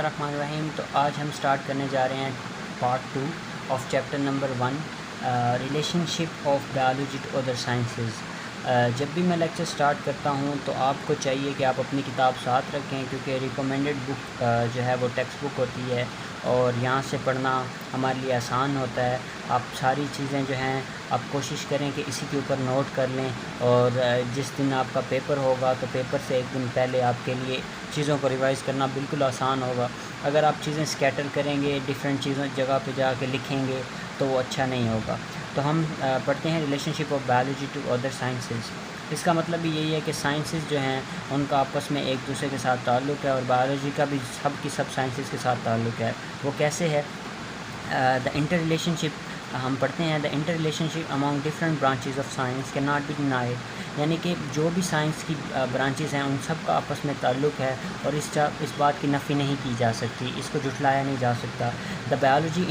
الرحمن الرحیم۔ تو آج ہم سٹارٹ کرنے جا رہے ہیں part 2 of chapter number 1 relationship of biology to other sciences. جب بھی میں لیکچر سٹارٹ کرتا ہوں تو آپ کو چاہیے کہ آپ اپنی کتاب ساتھ رکھیں، کیونکہ ریکمینڈڈ بک جو ہے وہ ٹیکسٹ بک ہوتی ہے اور یہاں سے پڑھنا ہمارے لیے آسان ہوتا ہے۔ آپ ساری چیزیں جو ہیں آپ کوشش کریں کہ اسی کے اوپر نوٹ کر لیں، اور جس دن آپ کا پیپر ہوگا تو پیپر سے ایک دن پہلے آپ کے لیے چیزوں کو ریوائز کرنا بالکل آسان ہوگا۔ اگر آپ چیزیں اسکیٹر کریں گے، ڈیفرنٹ چیزوں جگہ پہ جا کے لکھیں گے تو وہ اچھا نہیں ہوگا۔ تو ہم پڑھتے ہیں relationship of biology to other sciences. اس کا مطلب بھی یہی ہے کہ سائنسز جو ہیں ان کا آپس میں ایک دوسرے کے ساتھ تعلق ہے، اور بایولوجی کا بھی سب سائنسز کے ساتھ تعلق ہے۔ وہ کیسے ہے؟ دا انٹر ریلیشن شپ ہم پڑھتے ہیں، the interrelationship among different branches of science cannot be denied, یعنی کہ جو بھی سائنس کی برانچز ہیں ان سب کا آپس میں تعلق ہے، اور اس بات کی نفی نہیں کی جا سکتی، اس کو جھٹلایا نہیں جا سکتا۔ The biology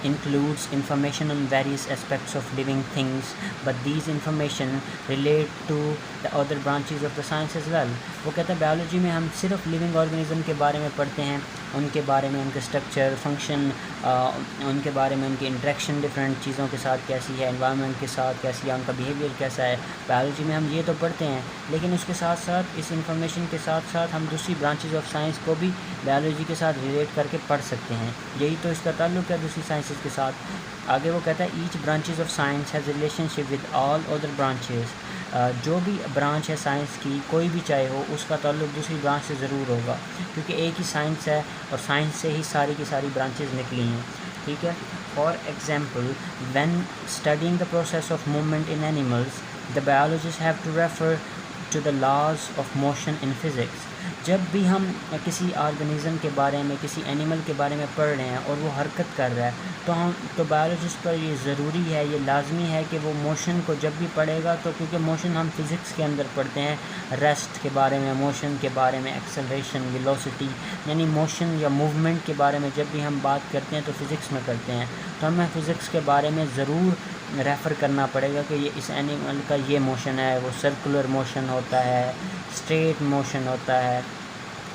includes information on various aspects of living things but these information relate to the other branches of the science as well. وہ کہتا ہے بایولوجی میں ہم صرف لیونگ آرگنزم کے بارے میں پڑھتے ہیں، ان کے بارے میں، ان کے اسٹرکچر، فنکشن، ان کے بارے میں، ان کی انٹریکشن ڈفرینٹ چیزوں کے ساتھ کیسی ہے، انوائرمنٹ کے ساتھ کیسی ہے، ان کا بیہیویئر کیسا ہے۔ بایولوجی میں ہم یہ تو پڑھتے ہیں، لیکن اس کے ساتھ ساتھ اس انفارمیشن کے ساتھ ساتھ ہم دوسری برانچز آف سائنس کو بھی بایولوجی کے ساتھ ریلیٹ کر کے پڑھ سکتے ہیں۔ یہی تو اس کا تعلق ہے دوسری سائنسز کے ساتھ۔ آگے وہ کہتا ہے each branches of science has relationship with all other branches. جو بھی برانچ ہے سائنس کی، کوئی بھی چاہے ہو، اس کا تعلق دوسری برانچ سے ضرور ہوگا، کیونکہ ایک ہی سائنس ہے اور سائنس سے ہی ساری کی ساری برانچز نکلی ہیں، ٹھیک ہے۔ For example when studying the process of movement in animals the biologist have to refer to the laws of motion in physics. جب بھی ہم کسی آرگنزم کے بارے میں، کسی اینیمل کے بارے میں پڑھ رہے ہیں اور وہ حرکت کر رہا ہے تو بایولوجسٹ پر یہ ضروری ہے، یہ لازمی ہے کہ وہ موشن کو جب بھی پڑھے گا، تو کیونکہ موشن ہم فزکس کے اندر پڑھتے ہیں، ریسٹ کے بارے میں، موشن کے بارے میں، ایکسلریشن، ویلوسٹی، یعنی موشن یا موومنٹ کے بارے میں جب بھی ہم بات کرتے ہیں تو فزکس میں کرتے ہیں، تو ہمیں فزکس کے بارے میں ضرور ریفر کرنا پڑے گا کہ یہ اس اینیمل کا یہ موشن ہے، وہ سرکولر موشن ہوتا ہے، اسٹریٹ موشن ہوتا ہے،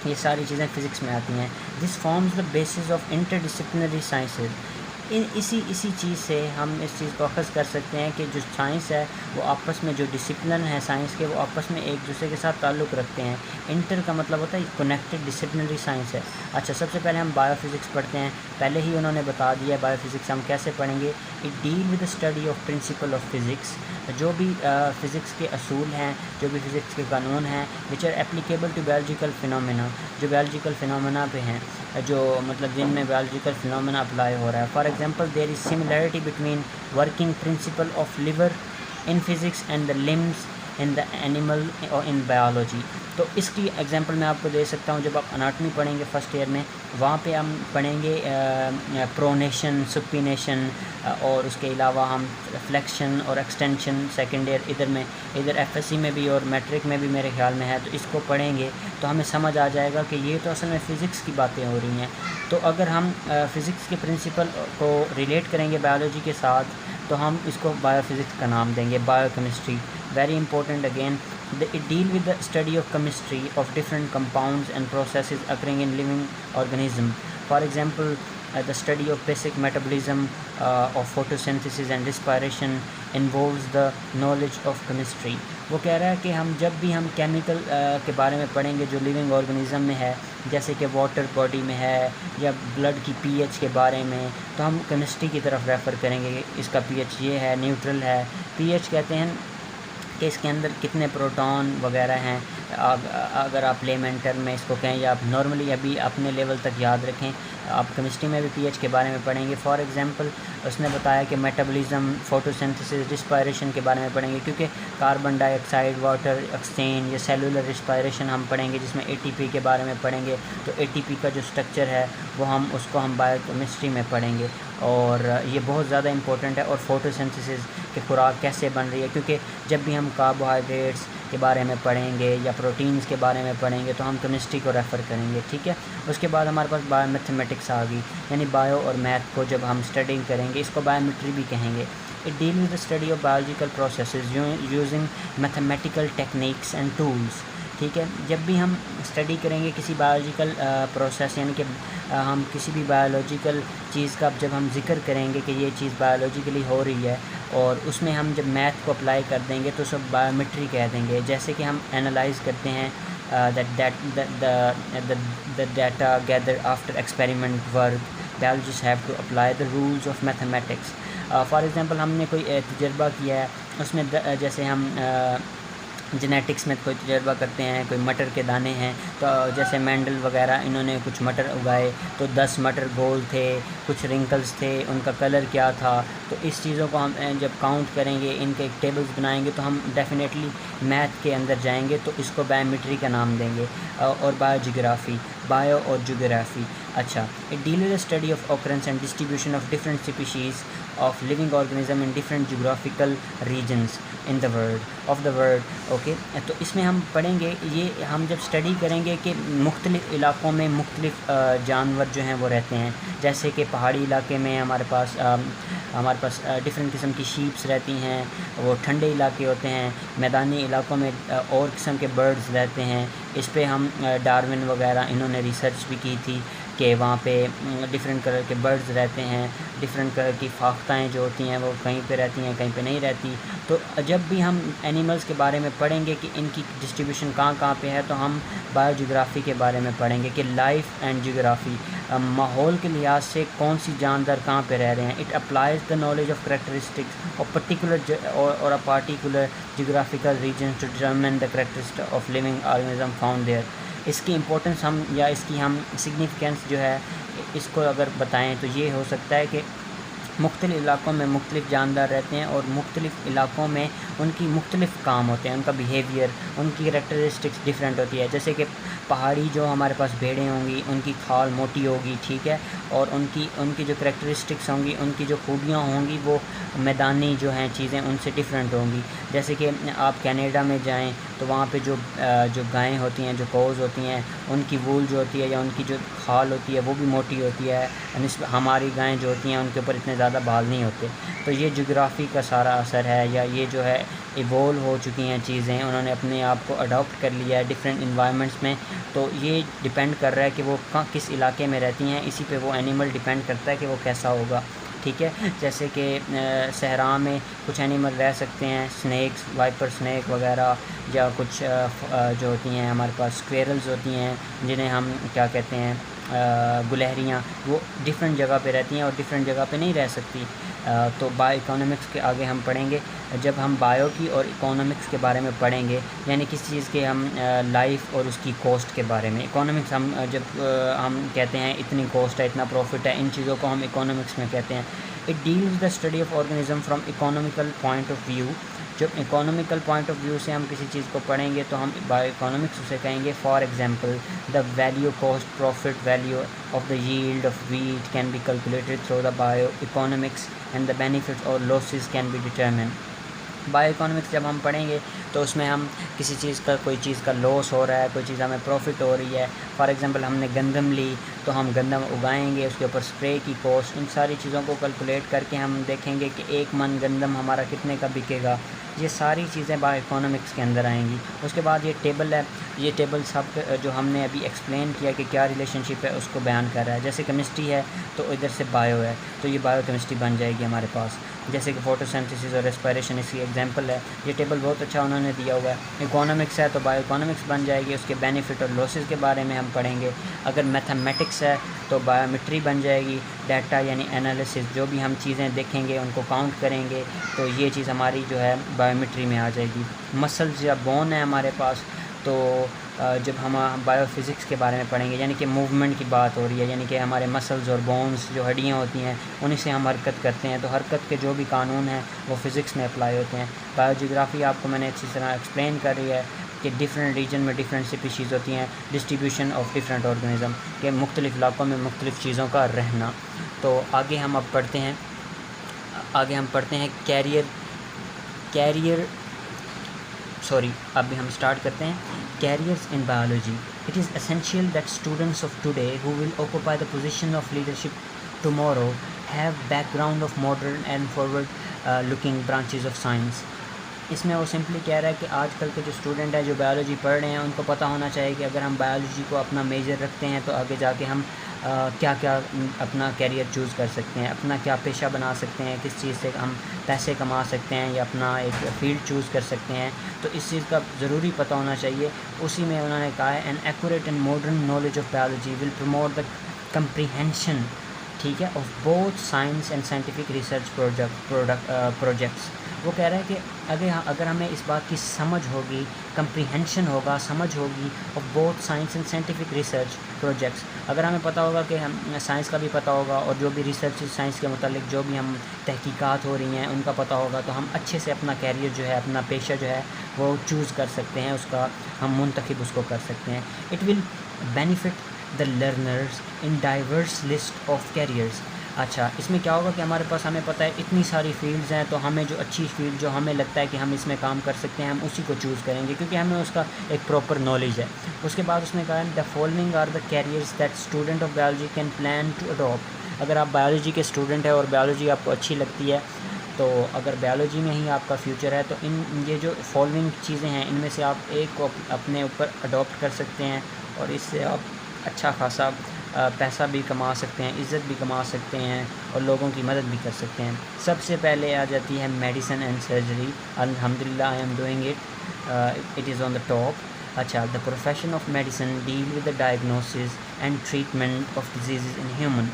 یہ ساری چیزیں فزکس میں آتی ہیں۔ This forms the basis of interdisciplinary sciences. اسی چیز سے ہم اس چیز کو اخذ کر سکتے ہیں کہ جو سائنس ہے وہ آپس میں، جو ڈسپلن ہے سائنس کے، وہ آپس میں ایک دوسرے کے ساتھ تعلق رکھتے ہیں۔ انٹر کا مطلب ہوتا ہے کنیکٹڈ ڈسپلنری سائنس ہے۔ اچھا، سب سے پہلے ہم بایو فزکس پڑھتے ہیں۔ پہلے ہی انہوں نے بتا دیا ہے بایو فزکس ہم کیسے پڑھیں گے۔ It deal with the study of principle of physics, جو بھی فزکس کے اصول ہیں، جو بھی فزکس کے قانون ہیں، which are applicable to biological phenomena, جو بایولوجیکل فینومینا پہ ہیں، جو مطلب جن میں بایولوجیکل فینومینا اپلائی ہو رہا ہے۔ For example there is similarity between working principle of lever in physics and the limbs in the animal اور ان بایولوجی۔ تو اس کی ایگزامپل میں آپ کو دے سکتا ہوں، جب آپ اناٹمی پڑھیں گے فرسٹ ایئر میں، وہاں پہ ہم پڑھیں گے پرونیشن، سپینیشن، اور اس کے علاوہ ہم فلیکشن اور ایکسٹینشن سیکنڈ ایئر، ادھر ایف ایس سی میں بھی اور میٹرک میں بھی میرے خیال میں ہے، تو اس کو پڑھیں گے تو ہمیں سمجھ آ جائے گا کہ یہ تو اصل میں فزکس کی باتیں ہو رہی ہیں۔ تو اگر ہم فزکس کے پرنسپل کو ریلیٹ کریں گے بایولوجی کے ساتھ تو ہم اس کو بایو فزکس کا نام دیں گے، bio chemistry. Very important again, it deal with the study of chemistry of different compounds and processes occurring in living organism. For example, the study of basic metabolism of photosynthesis and respiration involves the knowledge of chemistry. وہ کہہ رہا ہے کہ جب بھی ہم chemical کے بارے میں پڑھیں گے جو لیونگ آرگنزم میں ہے، جیسے کہ واٹر باڈی میں ہے یا بلڈ کی پی ایچ کے بارے میں، تو ہم کیمسٹری کی طرف ریفر کریں گے کہ اس کا پی ایچ یہ ہے، نیوٹرل ہے۔ پی ایچ کہتے ہیں کہ اس کے اندر کتنے پروٹون وغیرہ ہیں، اگر آپ لیمنٹر میں اس کو کہیں یا آپ نارملی ابھی اپنے لیول تک یاد رکھیں، آپ کیمسٹری میں بھی پی ایچ کے بارے میں پڑھیں گے۔ فار ایگزامپل اس نے بتایا کہ میٹابولزم، فوٹوسنتھسس، رسپائریشن کے بارے میں پڑھیں گے، کیونکہ کاربن ڈائی آکسائڈ، واٹر ایکسچینج یا سیلولر رسپائریشن ہم پڑھیں گے، جس میں اے ٹی پی کے بارے میں پڑھیں گے۔ تو اے ٹی پی کا جو اسٹرکچر ہے وہ اس کو ہم بایو کیمسٹری میں پڑھیں گے، اور یہ بہت زیادہ امپورٹنٹ ہے۔ اور فوٹوسنتھسس کہ خوراک کیسے بن رہی ہے، کیونکہ جب بھی ہم کاربوہائیڈریٹس کے بارے میں پڑھیں گے یا پروٹینز کے بارے میں پڑھیں گے تو ہم کیمسٹری کو ریفر کریں گے، ٹھیک ہے۔ اس کے بعد ہمارے پاس بایو میتھمیٹکس آ گئی، یعنی بایو اور میتھ کو جب ہم اسٹڈنگ کریں گے، اس کو بایومیٹری بھی کہیں گے۔ It deal with the study of biological processes using mathematical techniques and tools, ٹھیک ہے. جب بھی ہم اسٹڈی کریں گے کسی بایولوجیکل پروسیس، یعنی کہ ہم کسی بھی بایولوجیکل چیز کا جب ہم ذکر کریں گے کہ یہ چیز بایولوجیکلی ہو رہی ہے، اور اس میں ہم جب میتھ کو اپلائی کر دیں گے تو سب بایومیٹری کہہ دیں گے. جیسے کہ ہم انالائز کرتے ہیں the data gathered after experiment work, biologists have to apply the rules of mathematics. For example ہم نے کوئی تجربہ کیا ہے، اس میں جیسے ہم جینیٹکس میں کوئی تجربہ کرتے ہیں، کوئی مٹر کے دانے ہیں، تو جیسے مینڈل وغیرہ انہوں نے کچھ مٹر اگائے تو 10 مٹر گول تھے، کچھ رنکلز تھے، ان کا کلر کیا تھا. تو اس چیزوں کو ہم جب کاؤنٹ کریں گے، ان کے ایک ٹیبلز بنائیں گے، تو ہم ڈیفینیٹلی میتھ کے اندر جائیں گے تو اس کو بایومیٹری کا نام دیں گے. اور بایو اور جیوگرافی. اچھا، it deal with study of occurrence and distribution of different species of living organism in different geographical regions in the world. Okay, تو اس میں ہم پڑھیں گے، یہ ہم جب اسٹڈی کریں گے کہ مختلف علاقوں میں مختلف جانور جو ہیں وہ رہتے ہیں. جیسے کہ پہاڑی علاقے میں ہمارے پاس ڈفرینٹ قسم کی شیپس رہتی ہیں، وہ ٹھنڈے علاقے ہوتے ہیں. میدانی علاقوں میں اور قسم کے برڈز رہتے ہیں. اس پہ ہم ڈارون وغیرہ انہوں نے ریسرچ بھی کی تھی کہ وہاں پہ ڈفرینٹ کلر کے برڈز رہتے ہیں، ڈفرینٹ کلر کی فاختائیں جو ہوتی ہیں وہ کہیں پہ رہتی ہیں، کہیں پہ نہیں رہتی. تو جب بھی ہم اینیملز کے بارے میں پڑھیں گے کہ ان کی ڈسٹریبیوشن کہاں پہ ہے، تو ہم بایو جیوگرافی کے بارے میں پڑھیں گے کہ لائف اینڈ جیوگرافی، ماحول کے لحاظ سے کون سی جاندار کہاں پہ رہ رہے ہیں. It applies the knowledge of characteristics of particular geographical region to determine the characteristic of living organism found there. اس کی امپورٹنس ہم یا اس کی ہم سگنیفیکینس جو ہے اس کو اگر بتائیں تو یہ ہو سکتا ہے کہ مختلف علاقوں میں مختلف جاندار رہتے ہیں، اور مختلف علاقوں میں ان کی مختلف کام ہوتے ہیں، ان کا بیہیویئر، ان کی کریکٹرسٹکس ڈیفرنٹ ہوتی ہے. جیسے کہ پہاڑی جو ہمارے پاس بھیڑیں ہوں گی، ان کی کھال موٹی ہوگی، ٹھیک ہے، اور ان کی جو کریکٹرسٹکس ہوں گی، ان کی جو خوبیاں ہوں گی، وہ میدانی جو ہیں چیزیں ان سے ڈیفرنٹ ہوں گی. جیسے کہ آپ کینیڈا میں جائیں تو وہاں پہ جو گائیں ہوتی ہیں، جو کوز ہوتی ہیں، ان کی وول جو ہوتی ہے یا ان کی جو کھال ہوتی ہے وہ بھی موٹی ہوتی ہے. ہماری گائیں جو ہوتی ہیں ان کے اوپر اتنے زیادہ بال نہیں ہوتے. تو یہ جغرافی کا سارا اثر ہے، یا یہ جو ہے ایوولو ہو چکی ہیں چیزیں، انہوں نے اپنے آپ کو اڈاپٹ کر لیا ہے ڈفرینٹ انوائرمنٹس میں. تو یہ ڈپینڈ کر رہا ہے کہ وہ کس علاقے میں رہتی ہیں، اسی پہ وہ اینیمل ڈپینڈ کرتا ہے کہ وہ کیسا ہوگا. ٹھیک ہے، جیسے کہ صحرا میں کچھ اینیمل رہ سکتے ہیں، سنیکس، وائپر سنیک وغیرہ، یا کچھ جو ہوتی ہیں ہمارے پاس اسکویرلز ہوتی ہیں جنہیں ہم کیا کہتے ہیں گلہریاں، وہ ڈفرینٹ جگہ پہ رہتی ہیں اور ڈفرینٹ جگہ پہ نہیں رہ سکتی. تو بایو اکنامکس کے آگے ہم پڑھیں گے. جب ہم بایو کی اور اکنامکس کے بارے میں پڑھیں گے، یعنی کس چیز کے ہم لائف اور اس کی کاسٹ کے بارے میں. اکنامکس جب ہم کہتے ہیں اتنی کاسٹ ہے، اتنا پروفٹ ہے، ان چیزوں کو ہم اکنامکس میں کہتے ہیں. It deals the study of organism from economical point of view. جب اکنامیکل پوائنٹ آف ویو سے ہم کسی چیز کو پڑھیں گے تو ہم بایو اکنامکس اسے کہیں گے. For example, the value cost profit value of the yield of wheat can be calculated through the bioeconomics and the benefits اور losses can be determined. Bioeconomics جب ہم پڑھیں گے تو اس میں ہم کسی چیز کا کوئی چیز کا لاس ہو رہا ہے، کوئی چیز ہمیں پروفٹ ہو رہی ہے. فار ایگزامپل ہم نے گندم لی تو ہم گندم اگائیں گے، اس کے اوپر اسپرے کی کاسٹ، ان ساری چیزوں کو کیلکولیٹ کر کے ہم دیکھیں گے کہ 1 من گندم ہمارا کتنے کا بکے گا. یہ ساری چیزیں بایو اکنامکس کے اندر آئیں گی. اس کے بعد یہ ٹیبل ہے، یہ ٹیبل سب جو ہم نے ابھی ایکسپلین کیا کہ کیا ریلیشن شپ ہے اس کو بیان کر رہا ہے. جیسے کیمسٹری ہے تو ادھر سے بایو ہے تو یہ بایو کیمسٹری بن جائے گی ہمارے پاس. جیسے کہ فوٹو سینتھسس اور ریسپائریشن اس کی ایگزامپل ہے. یہ ٹیبل بہت اچھا انہوں نے دیا ہوا ہے. اکنامکس ہے تو بایو اکنامکس بن جائے گی، اس کے بینیفٹ اور لاسز کے بارے میں ہم پڑھیں گے. اگر میتھمیٹکس ہے تو بایومیٹری بن جائے گی، ڈیٹا یعنی انالیسس، جو بھی ہم چیزیں دیکھیں گے ان کو کاؤنٹ کریں گے تو یہ چیز ہماری جو ہے بایومیٹری میں آ جائے گی. مسلز یا بون ہے ہمارے پاس، تو جب ہم بایو فزکس کے بارے میں پڑھیں گے، یعنی کہ موومنٹ کی بات ہو رہی ہے، یعنی کہ ہمارے مسلز اور بونز جو ہڈیاں ہوتی ہیں انہیں سے ہم حرکت کرتے ہیں، تو حرکت کے جو بھی قانون ہیں وہ فزکس میں اپلائی ہوتے ہیں. بایو جیوگرافی آپ کو میں نے اچھی طرح ایکسپلین کر رہی ہے کہ ڈفرینٹ ریجن میں ڈفرینٹ اسپیشیز ہوتی ہیں، ڈسٹریبیوشن آف ڈفرینٹ آرگنزم، کہ مختلف علاقوں میں مختلف چیزوں کا رہنا. تو آگے ہم اب پڑھتے ہیں ابھی ہم اسٹارٹ کرتے ہیں careers in biology. It is essential that students of today who will occupy the position of leadership tomorrow have background of modern and forward looking branches of science. اس میں وہ سمپلی کہہ رہا ہے کہ آج کل کے جو اسٹوڈنٹ ہیں جو بایولوجی پڑھ رہے ہیں ان کو پتہ ہونا چاہیے کہ اگر ہم بایولوجی کو اپنا میجر رکھتے ہیں تو آگے جا کے ہم کیا کیا اپنا کیریئر چوز کر سکتے ہیں، اپنا کیا پیشہ بنا سکتے ہیں، کس چیز سے ہم پیسے کما سکتے ہیں یا اپنا ایک فیلڈ چوز کر سکتے ہیں، تو اس چیز کا ضروری پتہ ہونا چاہیے۔ اسی میں انہوں نے کہا ہے an accurate and modern knowledge of biology will promote the comprehension, ٹھیک ہے، of both science and scientific research projects. وہ کہہ رہے ہیں کہ اگر ہمیں اس بات کی سمجھ ہوگی، کمپریہنشن ہوگا، سمجھ ہوگی of both science and scientific research projects, اگر ہمیں پتہ ہوگا کہ ہم سائنس کا بھی پتہ ہوگا اور جو بھی ریسرچ سائنس کے متعلق جو بھی ہم تحقیقات ہو رہی ہیں ان کا پتہ ہوگا، تو ہم اچھے سے اپنا کیریئر جو ہے، اپنا پیشہ جو ہے وہ چوز کر سکتے ہیں، اس کا ہم منتخب اس کو کر سکتے ہیں۔ It will benefit the learners in diverse list of careers. اچھا، اس میں کیا ہوگا کہ ہمارے پاس ہمیں پتہ ہے اتنی ساری فیلڈز ہیں، تو ہمیں جو اچھی فیلڈ جو ہمیں لگتا ہے کہ ہم اس میں کام کر سکتے ہیں ہم اسی کو چوز کریں گے، کیونکہ ہمیں اس کا ایک پراپر نالج ہے۔ اس کے بعد اس نے کہا ہے the following are the careers that student of biology can plan to adapt. اگر آپ بایولوجی کے اسٹوڈنٹ ہیں اور بایولوجی آپ کو اچھی لگتی ہے، تو اگر بایولوجی میں ہی آپ کا فیوچر ہے، تو یہ جو فالوئنگ چیزیں ہیں ان میں سے آپ ایک کو اپنے اوپر اڈاپٹ کر سکتے ہیں، اور اس سے آپ اچھا خاصا پیسہ بھی کما سکتے ہیں، عزت بھی کما سکتے ہیں اور لوگوں کی مدد بھی کر سکتے ہیں۔ سب سے پہلے آ جاتی ہے میڈیسن اینڈ سرجری، الحمدللہ I am doing it is on the top. اچھا، the profession of medicine deal with the diagnosis and treatment of diseases in human.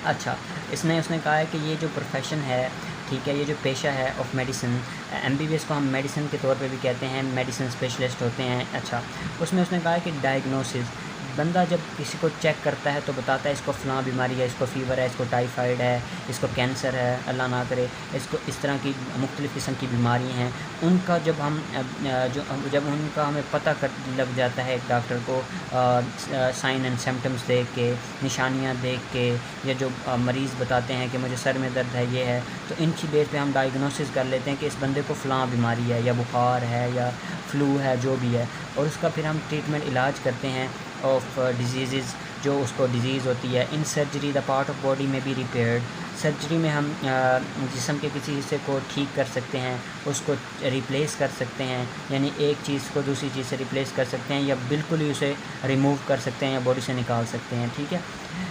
اچھا، اس نے کہا ہے کہ یہ جو پروفیشن ہے، ٹھیک ہے، یہ جو پیشہ ہے of medicine, M B B S کو ہم میڈیسن کے طور پہ بھی کہتے ہیں، میڈیسن اسپیشلسٹ ہوتے ہیں۔ اچھا، اس میں اس نے کہا ہے کہ ڈائگنوسس، بندہ جب کسی کو چیک کرتا ہے تو بتاتا ہے اس کو فلاں بیماری ہے، اس کو فیور ہے، اس کو ٹائیفائڈ ہے، اس کو کینسر ہے، اللہ نہ کرے، اس کو اس طرح کی مختلف قسم کی بیماری ہیں، ان کا جب ان کا ہمیں پتہ لگ جاتا ہے ایک ڈاکٹر کو سائن اینڈ سمٹمز دیکھ کے، نشانیاں دیکھ کے، یا جو مریض بتاتے ہیں کہ مجھے سر میں درد ہے، یہ ہے، تو ان کی بیس پہ ہم ڈائگنوسس کر لیتے ہیں کہ اس بندے کو فلاں بیماری ہے، یا بخار ہے، یا فلو ہے، جو بھی ہے، اور اس کا پھر ہم ٹریٹمنٹ علاج کرتے ہیں آف ڈیزیزز، جو اس کو ڈیزیز ہوتی ہے۔ In surgery the part of body میں بی ریپیئرڈ، سرجری میں ہم جسم کے کسی حصے کو ٹھیک کر سکتے ہیں، اس کو ریپلیس کر سکتے ہیں، یعنی ایک چیز کو دوسری چیز سے ریپلیس کر سکتے ہیں، یا بالکل ہی اسے ریموو کر سکتے ہیں، یا باڈی سے نکال سکتے ہیں، ٹھیک ہے۔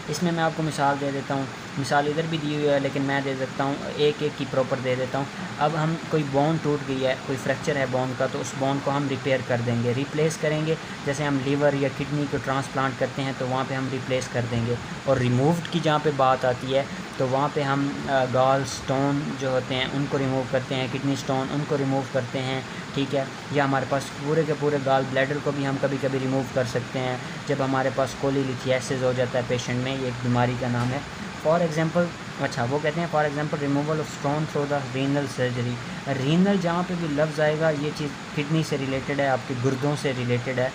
اس میں آپ کو مثال دے دیتا ہوں، مثال ادھر بھی دی ہوئی ہے لیکن میں دے دیتا ہوں، ایک کی پراپر دے دیتا ہوں۔ اب ہم کوئی بون ٹوٹ گئی ہے، کوئی فریکچر ہے بون کا، تو اس بون کو ہم ریپیئر کر دیں گے، ریپلیس کریں گے، جیسے ہم لیور یا کڈنی کو ٹرانسپلانٹ کرتے ہیں تو وہاں پہ ہم ریپلیس کر دیں گے۔ اور ریمووڈ کی جہاں پہ بات آتی ہے تو وہاں پہ ہم گال سٹون جو ہوتے ہیں ان کو ریموو کرتے ہیں، کڈنی سٹون ان کو ریموو کرتے ہیں، ٹھیک ہے۔ یا ہمارے پاس پورے کے پورے گال بلیڈر کو بھی ہم کبھی کبھی ریموو کر سکتے ہیں جب ہمارے پاس کولیلیتھیاسس ہو جاتا ہے پیشنٹ میں، یہ ایک بیماری کا نام ہے۔ فار ایگزامپل، اچھا وہ کہتے ہیں for example removal of stone through the renal surgery. Renal جہاں پہ بھی لفظ آئے گا یہ چیز کڈنی سے ریلیٹڈ ہے، آپ کے گردوں سے ریلیٹڈ ہے۔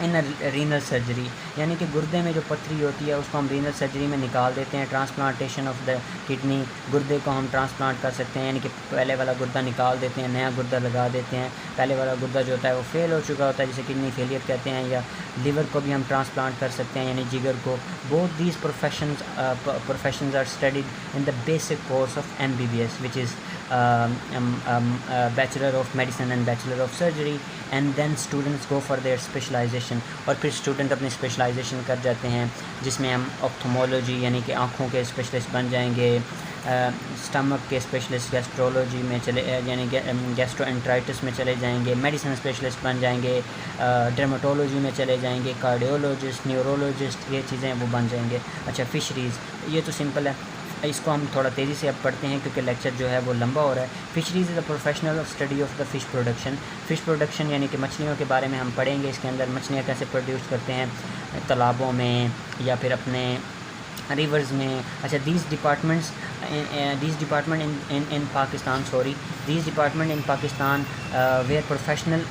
ان رینل سرجری یعنی کہ گردے میں جو پتھری ہوتی ہے اس کو ہم رینل سرجری میں نکال دیتے ہیں، ٹرانسپلانٹیشن آف دا کڈنی، گردے کو ہم ٹرانسپلانٹ کر سکتے ہیں، یعنی کہ پہلے والا گردہ نکال دیتے ہیں، نیا گردہ لگا دیتے ہیں، پہلے والا گردہ جو ہوتا ہے وہ فیل ہو چکا ہوتا ہے جسے کڈنی فیلئر کہتے ہیں، یا لیور کو بھی ہم ٹرانسپلانٹ کر سکتے ہیں، یعنی جگر کو۔ Both these professions are studied in the basic course of M B B S which is bachelor of medicine and bachelor of surgery, and then students go for their specialisation, اور پھر student اپنی specialisation کر جاتے ہیں جس میں ہم آپتھمولوجی یعنی کہ آنکھوں کے اسپیشلسٹ بن جائیں گے، اسٹمک کے اسپیشلسٹ گیسٹرولوجی میں یعنی گیسٹرو انٹرائٹس میں چلے جائیں گے، میڈیسن اسپیشلسٹ بن جائیں گے، ڈرمیٹولوجی میں چلے جائیں گے، کارڈیولوجسٹ، نیورولوجسٹ، یہ چیزیں وہ بن جائیں گے۔ اچھا، فشریز، یہ تو سمپل ہے، اس کو ہم تھوڑا تیزی سے اب پڑھتے ہیں کیونکہ لیکچر جو ہے وہ لمبا ہو رہا ہے۔ Fisheries is a professional study of the fish production, fish production یعنی کہ مچھلیوں کے بارے میں ہم پڑھیں گے، اس کے اندر مچھلیاں کیسے پروڈیوس کرتے ہیں تالابوں میں یا پھر اپنے ریورز میں۔ اچھا، these department in Pakistan where professional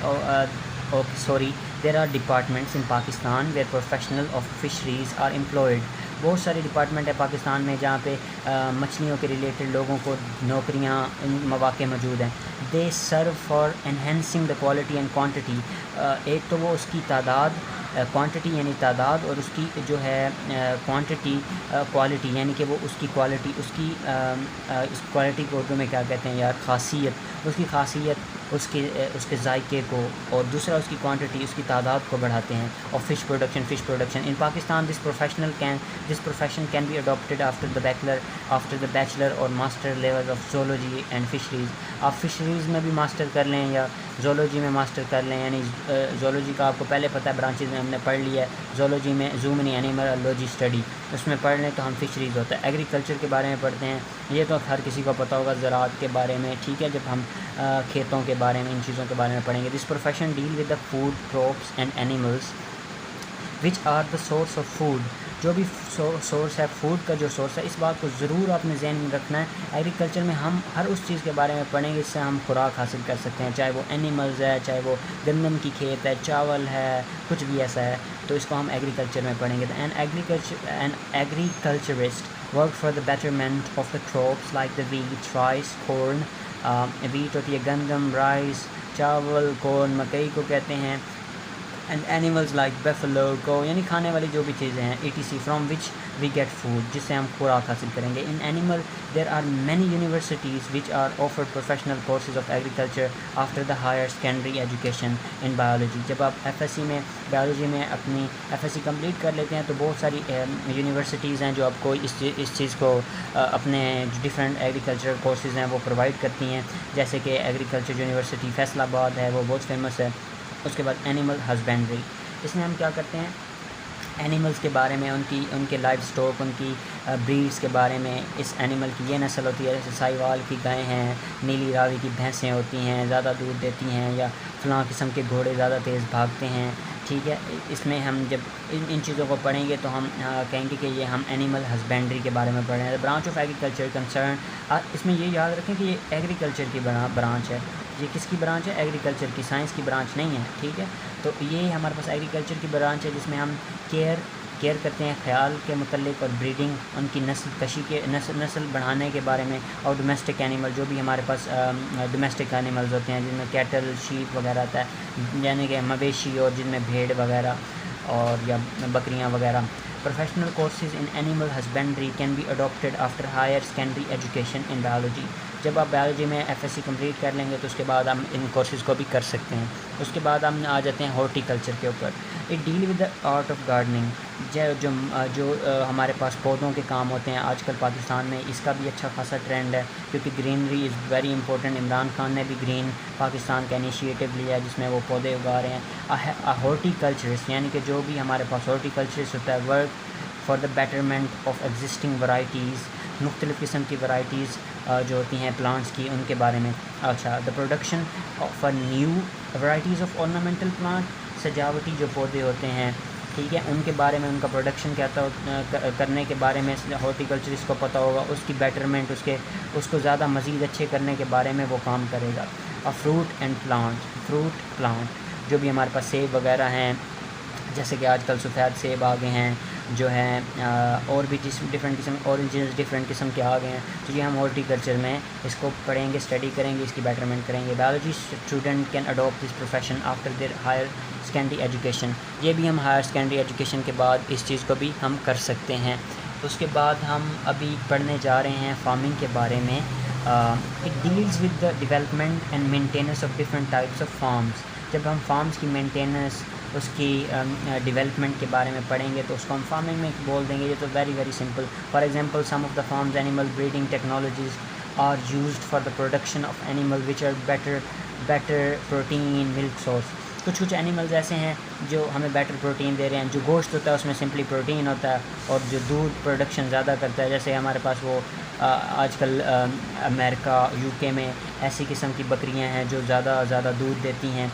there are departments in Pakistan where professional of fisheries are employed۔ بہت سارے ڈپارٹمنٹ ہے پاکستان میں جہاں پہ مچھلیوں کے ریلیٹڈ لوگوں کو نوکریاں، مواقع موجود ہیں۔ They serve for enhancing the quality and quantity, ایک تو وہ اس کی تعداد کوانٹٹی یعنی تعداد، اور اس کی جو ہے کوانٹٹی کوالٹی یعنی کہ وہ اس کی کوالٹی، اس کوالٹی کو اردو میں کیا کہتے ہیں یار، خاصیت، اس کی خاصیت، اس کے ذائقے کو، اور دوسرا اس کی کوانٹٹی، اس کی تعداد کو بڑھاتے ہیں. اور fish production in Pakistan this profession can be adapted after the bachelor اور master level of zoology and fisheries. آپ فشریز میں بھی ماسٹر کر لیں یا زولوجی میں ماسٹر کر لیں، یعنی زولوجی کا آپ کو پہلے پتہ ہے، برانچز میں ہم نے پڑھ لیا ہے. زولوجی میں زومنی اینیمالوجی اسٹڈی، اس میں پڑھ لیں تو ہم فشریز ہوتا ہے. ایگریکلچر کے بارے میں پڑھتے ہیں، یہ تو ہر کسی کو پتہ ہوگا، زراعت کے بارے میں، ٹھیک ہے، جب ہم کھیتوں کے بارے میں، ان چیزوں کے بارے میں پڑھیں گے. This profession deal with the food crops and animals which are the source of food. جو بھی سورس ہے فوڈ کا، جو سورس ہے، اس بات کو ضرور آپ نے ذہن میں رکھنا ہے. ایگریکلچر میں ہم ہر اس چیز کے بارے میں پڑھیں گے جس سے ہم خوراک حاصل کر سکتے ہیں، چاہے وہ اینیملز ہے، چاہے وہ گندم کی کھیت ہے، چاول ہے، کچھ بھی ایسا ہے، تو اس کو ہم ایگریکلچر میں پڑھیں گے. An agriculturist work for the betterment of the crops like the wheat, rice, corn. Wheat ہوتی ہے گندم، رائس، چاول، کورن مکئی کو کہتے ہیں. اینڈ اینیملز لائک بیفلو کو، یعنی کھانے والی جو بھی چیزیں ہیں، ETC from which we get food, جس سے ہم خوراک حاصل کریں گے. In animal there are many universities which are offered professional courses of agriculture after the higher secondary education in biology. جب آپ FSc میں بایولوجی میں اپنی FSc کمپلیٹ کر لیتے ہیں تو بہت ساری یونیورسٹیز ہیں جو آپ کو اس چیز کو اپنے ڈفرینٹ ایگریکلچر کورسز ہیں وہ پرووائڈ کرتی ہیں، جیسے کہ ایگریکلچر یونیورسٹی فیصل آباد ہے، وہ بہت فیمس ہے. اس کے بعد اینیمل ہسبینڈری، اس میں ہم کیا کرتے ہیں، اینیملز کے بارے میں، ان کے لائف سٹاک، ان کی بریڈز کے بارے میں. اس اینیمل کی یہ نسل ہوتی ہے، جیسے ساہیوال کی گائیں ہیں، نیلی راوی کی بھینسیں ہوتی ہیں، زیادہ دودھ دیتی ہیں، یا فلاں قسم کے گھوڑے زیادہ تیز بھاگتے ہیں، ٹھیک ہے. اس میں ہم جب ان چیزوں کو پڑھیں گے تو ہم کہیں گے کہ یہ ہم اینیمل ہسبینڈری کے بارے میں پڑھ رہے ہیں. برانچ آف ایگریکلچر کنسرن، اس میں یہ یاد رکھیں کہ یہ ایگریکلچر کی برانچ ہے. یہ کس کی برانچ ہے؟ ایگریکلچر کی، سائنس کی برانچ نہیں ہے، ٹھیک ہے. تو یہ ہمارے پاس ایگریکلچر کی برانچ ہے جس میں ہم کیئر کرتے ہیں خیال کے متعلق، اور بریڈنگ، ان کی نسل کشی کے نسل بڑھانے کے بارے میں. اور ڈومیسٹک اینیمل، جو بھی ہمارے پاس ڈومیسٹک اینیملز ہوتے ہیں، جن میں کیٹل، شیپ وغیرہ آتا ہے، یعنی کہ مویشی، اور جن میں بھیڑ وغیرہ اور یا بکریاں وغیرہ. Professional courses in animal husbandry can be adapted after higher secondary education in biology. جب آپ بایولوجی میں FSc کمپلیٹ کر لیں گے تو اس کے بعد ہم ان کورسز کو بھی کر سکتے ہیں. اس کے بعد ہم آ جاتے ہیں ہارٹی کلچر کے اوپر. It deal with the art of gardening, جو ہمارے پاس پودوں کے کام ہوتے ہیں. آج کل پاکستان میں اس کا بھی اچھا خاصا ٹرینڈ ہے، کیونکہ greenery is very important. Imran Khan نے بھی گرین پاکستان کا انیشیٹو لیا ہے جس میں وہ پودے اگا رہے ہیں. ہارٹی کلچرسٹ، یعنی کہ جو بھی ہمارے پاس ہارٹی کلچرسٹ ہوتا ہے، work for the betterment of existing varieties, مختلف قسم کی ورائٹیز جو ہوتی ہیں پلانٹس کی، ان کے بارے میں. اچھا، the production of new varieties of ornamental plant, سجاوٹی جو پودے ہوتے ہیں، ٹھیک ہے، ان کے بارے میں، ان کا پروڈکشن کیا کرنے کے بارے میں ہارٹی کلچرسٹ کو پتہ ہوگا. اس کی بیٹرمنٹ، اس کو زیادہ مزید اچھے کرنے کے بارے میں وہ کام کرے گا. فروٹ پلانٹ، جو بھی ہمارے پاس سیب وغیرہ ہیں، جیسے کہ آج کل سفید سیب آ گئے ہیں جو ہیں، اور بھی ڈفرینٹ قسم اورنجز ڈفرینٹ قسم کے آ گئے ہیں. تو یہ ہم ہارٹی کلچر میں اس کو پڑھیں گے، اسٹڈی کریں گے، اس کی بیٹرمنٹ کریں گے. Biology student can adapt this profession after their higher secondary education. یہ بھی ہم ہائر سیکنڈری ایجوکیشن کے بعد اس چیز کو بھی ہم کر سکتے ہیں. اس کے بعد ہم ابھی پڑھنے جا رہے ہیں فارمنگ کے بارے میں. It deals with the development and maintenance of different types of farms. جب ہم فارمز کی مینٹیننس، اس کی ڈیولپمنٹ کے بارے میں پڑھیں گے تو اس کو ہم فارمنگ میں بول دیں گے. یہ تو very simple. For example, some of the farms animal breeding technologies are used for the production of animal which are better protein milk source. کچھ اینیملز ایسے ہیں جو ہمیں بیٹر پروٹین دے رہے ہیں. جو گوشت ہوتا ہے اس میں سمپلی پروٹین ہوتا ہے، اور جو دودھ پروڈکشن زیادہ کرتا ہے، جیسے ہمارے پاس وہ آج کل امریکہ، UK میں ایسی قسم کی بکریاں ہیں جو زیادہ دودھ دیتی ہیں،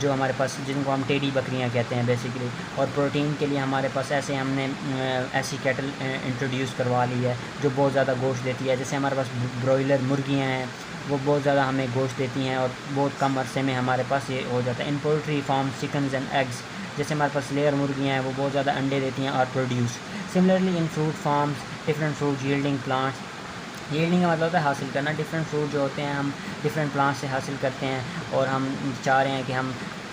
جو ہمارے پاس، جن کو ہم ٹیڈی بکریاں کہتے ہیں بیسیکلی. اور پروٹین کے لیے ہمارے پاس ہم نے ایسی کیٹل انٹروڈیوس کروا لی ہے جو بہت زیادہ گوشت دیتی ہے. جیسے ہمارے پاس برائلر مرغیاں ہیں، وہ بہت زیادہ ہمیں گوشت دیتی ہیں، اور بہت کم عرصے میں ہمارے پاس یہ ہو جاتا ہے. In poultry farm chickens and eggs, جیسے ہمارے پاس لیئر مرغیاں ہیں، وہ بہت زیادہ انڈے دیتی ہیں اور produce. Similarly in fruit farms, different fruit yielding plants. Yielding کا مطلب ہوتا ہے حاصل کرنا. ڈفرینٹ فروٹ جو ہوتے ہیں ہم ڈفرینٹ پلانٹ سے حاصل کرتے ہیں، اور ہم چاہ رہے ہیں کہ ہم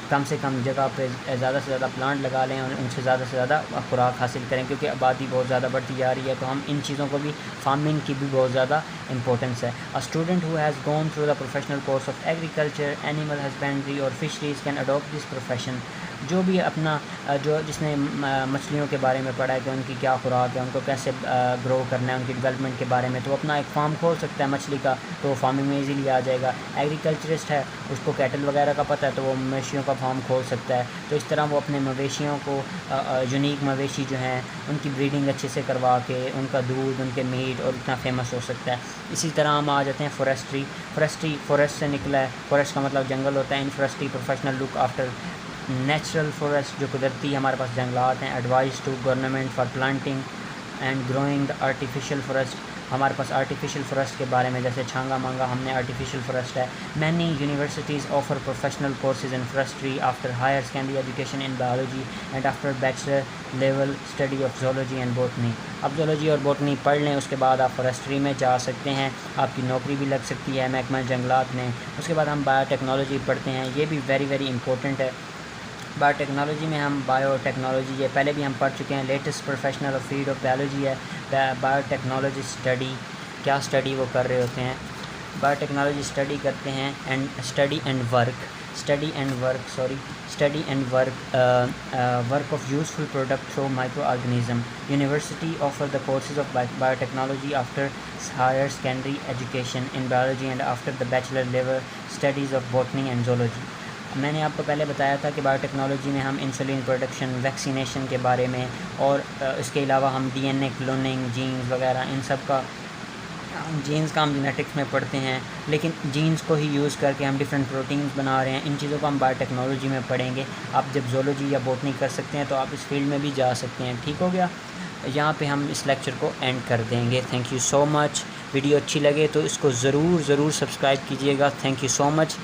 کم سے کم جگہ پہ زیادہ سے زیادہ پلانٹ لگا لیں اور ان سے زیادہ خوراک حاصل کریں، کیونکہ آبادی بہت زیادہ بڑھتی جا رہی ہے، تو ہم ان چیزوں کو بھی، فارمنگ کی بھی بہت زیادہ امپورٹنس ہے۔ A student who has gone through the professional course of agriculture, animal husbandry or fisheries can adopt this profession۔ جو بھی اپنا جس نے مچھلیوں کے بارے میں پڑھا ہے کہ ان کی کیا خوراک ہے، ان کو کیسے گرو کرنا ہے، ان کی ڈیولپمنٹ کے بارے میں، تو اپنا ایک فارم کھول سکتا ہے مچھلی کا، تو وہ فارمنگ میں ایزیلی آ جائے گا۔ ایگریکلچرسٹ ہے، اس کو کیٹل وغیرہ کا پتہ ہے، تو وہ مویشیوں کا فارم کھول سکتا ہے، تو اس طرح وہ اپنے مویشیوں کو یونیک مویشی جو ہیں ان کی بریڈنگ اچھے سے کروا کے ان کا دودھ، ان کے میٹ اور اتنا فیمس ہو سکتا ہے۔ اسی طرح ہم آ جاتے ہیں فورسٹری۔ فورسٹ سے نکلا ہے، فورسٹ کا مطلب جنگل ہوتا ہے۔ In forestry professional look after natural forest, جو قدرتی ہمارے پاس جنگلات ہیں۔ Advise to government for planting and growing the artificial forest, ہمارے پاس آرٹیفیشیل فورسٹ کے بارے میں، جیسے چھانگا مانگا ہم نے آرٹیفیشیل فورسٹ ہے۔ Many universities offer professional courses in forestry after higher secondary education in biology and after bachelor level study of zoology and botany. اب زولوجی اور بوٹنی پڑھ لیں، اس کے بعد آپ فورسٹری میں جا سکتے ہیں، آپ کی نوکری بھی لگ سکتی ہے محکمہ جنگلات میں۔ اس کے بعد ہم بایو ٹیکنالوجی پڑھتے ہیں، یہ بھی ویری امپورٹنٹ ہے۔ بایو ٹیکنالوجی میں ہم بایو ٹیکنالوجی، یہ پہلے بھی ہم پڑھ چکے ہیں، latest professional of field of biology ہے۔ بایو ٹیکنالوجی اسٹڈی، کیا اسٹڈی وہ کر رہے ہوتے ہیں؟ بایو ٹیکنالوجی اسٹڈی کرتے ہیں، study and work of useful product through microorganism. University offer the courses of biotechnology after higher secondary education in biology and after the bachelor level studies of botany and zoology. میں نے آپ کو پہلے بتایا تھا کہ bio technology میں ہم انسولین پروڈکشن، ویکسینیشن کے بارے میں، اور اس کے علاوہ ہم ڈی این اے کلوننگ، جینز وغیرہ، ان سب کا، جینز کا ہم جینیٹکس میں پڑھتے ہیں، لیکن جینز کو ہی یوز کر کے ہم ڈفرینٹ پروٹینز بنا رہے ہیں، ان چیزوں کو ہم بایو ٹیکنالوجی میں پڑھیں گے۔ آپ جب زولوجی یا بوٹنی کر سکتے ہیں تو آپ اس فیلڈ میں بھی جا سکتے ہیں۔ ٹھیک ہو گیا، یہاں پہ ہم اس لیکچر کو اینڈ کر دیں گے۔ Thank you so much. Video اچھی لگے تو اس کو ضرور سبسکرائب کیجیے گا۔ Thank you so much.